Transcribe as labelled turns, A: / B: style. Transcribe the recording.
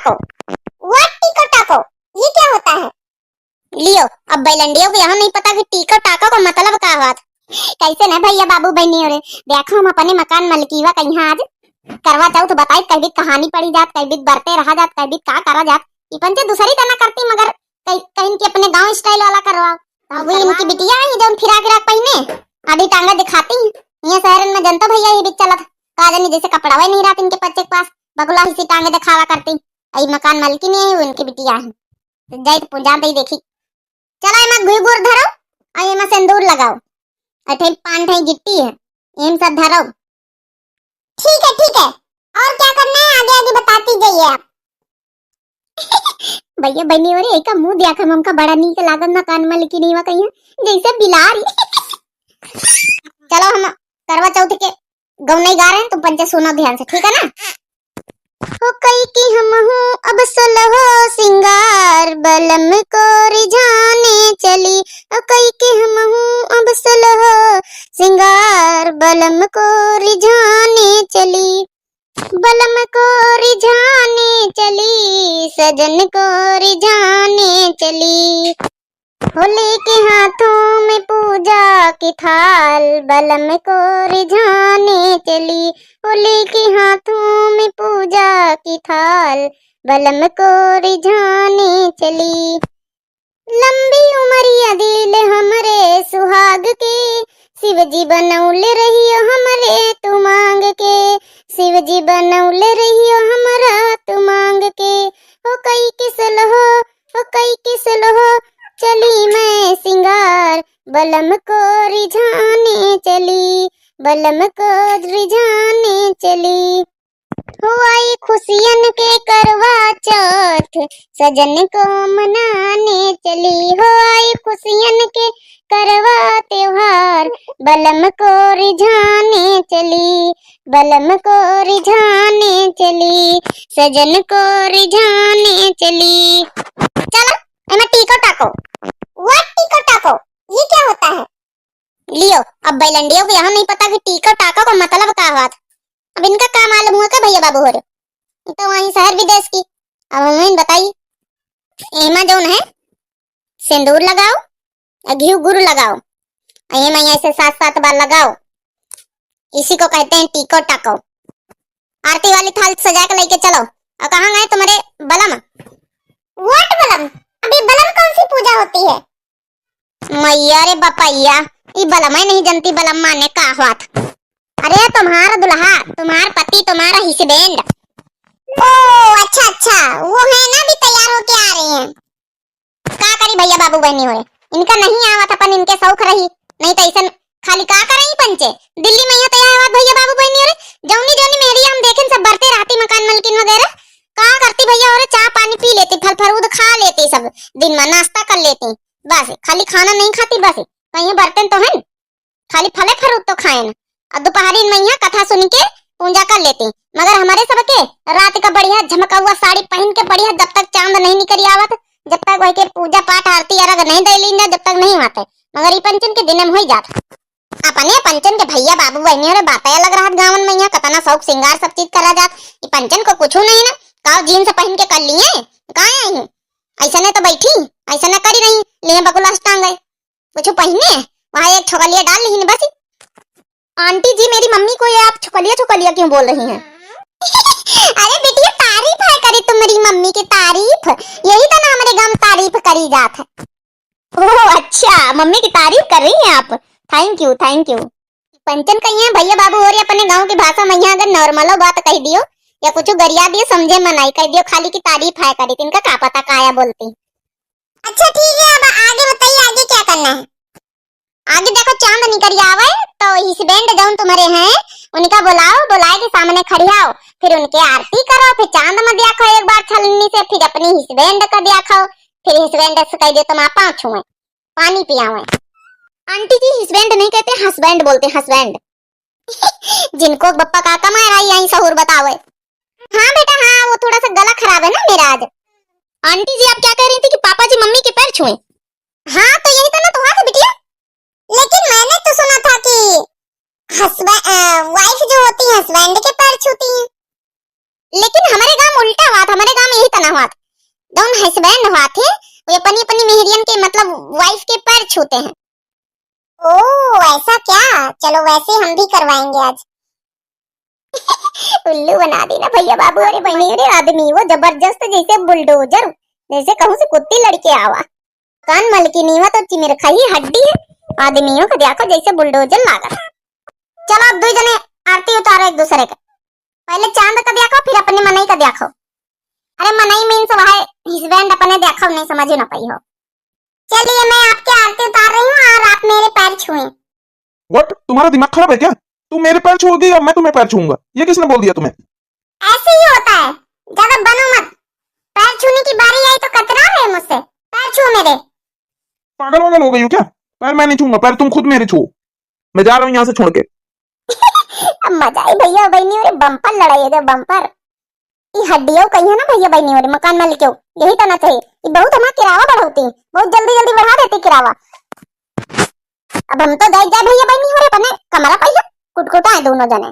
A: टाको। व्हाट टिको टाको? ये क्या होता है? लियो, अब बैलंडियों को यहाँ नहीं पता कि टिको टाको का मतलब का हुआ। कैसे न भैया बाबू बहनी हो रे, देखो हम अपने मकान मलकीवा कहीं आज करवा चौथ बताई, कई भी कहानी पड़ी जात, कई भी बरते रहा जात, कई भी का करा जात। ये पंचे दूसरी तना करती, मगर कहीं के अपने गांव स्टाइल वाला करवाओ। अब इनकी बिटिया है जो फिराक फिराक पहने आधी टांगा दिखाती है। ये शहर में जनता भैया ये भी चलत काजनी जैसे कपड़ा वही नहीं रहती इनके बच्चे के पास, बगुला हिस्सी टांगे दिखावा करती। आई मकान मालकिन है, वो इनकी बिटिया है। जाई तो पूजा दे देखी। चला एमा घुई गुर धरो, आई एमा सिंदूर लगाओ, अठे पान ठे गिट्टी है, एम सब धरो। ठीक है ठीक है, और क्या करना है आगे आगे बताती जाइए आप। भैया बनी हो रे, एक मुंह देखा हमका बड़ा नीक लागत मकान मालकिन नहीं वा कहीं जैसे बिलार। चलो हम करवा चौथ के गौ नहीं गा रहे हैं, तुम पंचे सुनो ध्यान से, ठीक है ना? हो कई की हम हूँ अब सुलहो सिंगार, बलम को रिझाने चली। हो कई की हम हूँ अब सुलहो सिंगार, बलम को रिझाने चली। बलम को रिझाने चली, सजन को रिझाने चली। होली के हाथों में पूजा की थाल, बलम को रिझाने चली। होली के हाथों में पूजा की थाल, बलम को रिझाने चली। लंबी उमरिया दिल हमरे सुहाग के, शिवजी बनौले रहियो हमरे तू मांग के। शिवजी बनौले रहियो हमरा तू मांग के। हो कई किसल हो कई किसल हो, चली मैं सिंगार, बलम को रिझाने चली। बलम को रिझाने चली। हो आई खुशियन के करवा चौथ, सजन को मनाने चली। हो आई खुशियन के करवा त्योहार, बलम को रिझाने चली। बलम को रिझाने चली, सजन को रिझाने चली। चलो एमा टिको टाको। व्हाट टिको टाको? ये क्या होता है? लियो, अब बैलंडियों को यहाँ नहीं पता कि टिको टाको का मतलब का हुआ। अब इनका क्या मालूम हुआ का भैया बाबू हो रहे, तो वहीं शहर विदेश की। अब हमें बताइए, एमा जो है सिंदूर लगाओ, घी गुड़ लगाओ, एमा ऐसे 7-7 बार लगाओ, इसी को कहते हैं टिको टाको। आरती वाली थाल सजा के लेके चलो। और कहाँ गए तुम्हारे बलम? व्हाट बलम? अभी बलम कौन सी पूजा होती है? मैया रे बपैया, ये बलम है नहीं जानती बलम माने का हाथ। अरे तुम्हारा दुल्हा, तुम्हारा पति, तुम्हारा हिस्बैंड। ओ अच्छा अच्छा, वो है ना भी तैयार होके आ रहे हैं। का करी भैया बाबू बहनी हो, इनका नहीं आवत अपन इनके शौक रही, नहीं तो ऐसा खाली का करई पंचे। दिल्ली में ही तैयार आवत भैया बाबू बहनी हो, जौनी जौनी मेरी हम देखें सब बरते रहती मकान मालकिन वगैरह। का करती भैया हो, चाय पानी पी लेती, फल फरूद खा लेती, सब दिन में नाश्ता कर लेती, बस खाली खाना नहीं खाती। बस कहीं बर्तन तो है, खाली फले फरूद तो खाए ना। और दोपहरी में यहाँ कथा सुन के पूजा कर लेती। मगर हमारे सबके रात का बढ़िया झमका हुआ साड़ी पहन के बढ़िया, जब तक चांद नहीं निकल आवत, जब तक वही के पूजा पाठ आरती अर्घ नहीं दे लीन जब तक नहीं आते। मगर ये पंचन के दिन में हो जात। अपने पंचन के भैया बाबू बहनी और बातें अलग रहत गाँव में, यहाँ कतना शौक सिंगार सब चीज करा जात। ये पंचन को कुछ नहीं ना, काव जीन्स पहन के कर लिए कहाँ आई, ऐसा नहीं तो बैठी, ऐसा न करी नहीं लिए बकुला टांग गए, कुछ पहने वहाँ एक छोकलिया डाल ली बस। आंटी जी मेरी मम्मी को ये आप छोकलिया छोकलिया क्यों बोल रही हैं? अरे बेटिया तारीफ है करी तुम्हारी मम्मी की तारीफ, यही तो ना हमारे गांव तारीफ करी जात है। ओह अच्छा, मम्मी की तारीफ कर रही हैं आप, थैंक यू थैंक यू। पंचन कही है भैया बाबू हो रही अपने गांव की भाषा में, यहाँ अगर नॉर्मलो बात कह दियो या कुछ गरिया दियो समझे मनाई कह दियो, खाली की तारीफ है करी, इनका क्या पता काया बोलती। अच्छा ठीक है, अब आगे बताइए आगे क्या करना है? आगे देखो चांद निकल आवे तो हिस्बैंड जौन तुम्हारे हैं उनका बुलाओ, बुलाए के सामने खड़ियाओ, फिर उनके आरती करो, फिर चांद में दिया खाओ एक बार छलनी से, फिर अपनी हिस्बैंड का दिया खाओ, फिर हिस्बैंड से कह दो तुम आप पाँव छुए पानी पियावे। आंटी जी हिस्बैंड नहीं कहते हस्बैंड बोलते, हस्बैंड। जिनको बप्पा का कमा रही आई सहूर बतावे। हाँ बेटा हाँ, वो थोड़ा सा गला खराब है ना मेरा आज। आंटी जी आप क्या कह रही थी कि पापा जी मम्मी के पैर छुए? हाँ तो यही तो ना तो हुआ बिटिया। लेकिन मैंने तो सुना था कि वाइफ जो होती है हस्बैंड के पैर छूती हैं। लेकिन हमारे गांव उल्टा हुआ था, हमारे गांव में यही था जौन हस्बैंड होते वो अपनी अपनी मेहरियन के मतलब वाइफ के पैर छूते हैं। ओ ऐसा क्या? चलो वैसे हम भी करवाएंगे आज। उल्लू बना देना भैया बाबू। अरे बहनी अरे आदमी वो जबरदस्त जैसे बुलडोजर, जैसे कहूँ से कुत्ती लड़के आवा। कान मलकिनी हुआ तो चिमिर खाई हड्डी है। आदमियों को देखो जैसे बुलडोजर लागा। चलो अब दो जने आरती उतारो एक दूसरे के। पहले चांद का देखो फिर अपने मनई का देखो। अरे मनई मीन्स वह हस्बैंड अपने देखो नहीं समझ ना पाई हो। चलिए मैं आपके आरती उतार रही हूँ और आप मेरे पैर छुएं।
B: व्हाट? तुम्हारा दिमाग खराब है क्या? तुम मेरे पैर छूओगी या मैं तुम्हें पैर छूऊंगा? ये किसने बोल दिया तुम्हें?
A: ऐसे ही होता है, ज्यादा बनो मत। पैर छूने की बारी आई तो कतरा रहे मुझसे। पैर छू मेरे।
B: पागल वागल हो गई हो क्या? पैर मैं नहीं छूंगा, पैर तुम खुद मेरे छुओ। मैं जा रहा हूँ यहाँ से छोड़ के।
A: अब मजा आई भैया बहनी और बम्पर लड़ाई है बम्पर। ये हड्डियों कही है ना भैया बहनी और मकान मालिक क्यों यही करना चाहिए। ये बहुत हमारा किराया बढ़ाती है, बहुत जल्दी जल्दी बढ़ा देती किराया। अब हम तो जाए भैया बहनी हो रहे अपने कमरा पैसा कुटकुटा है दोनों जने।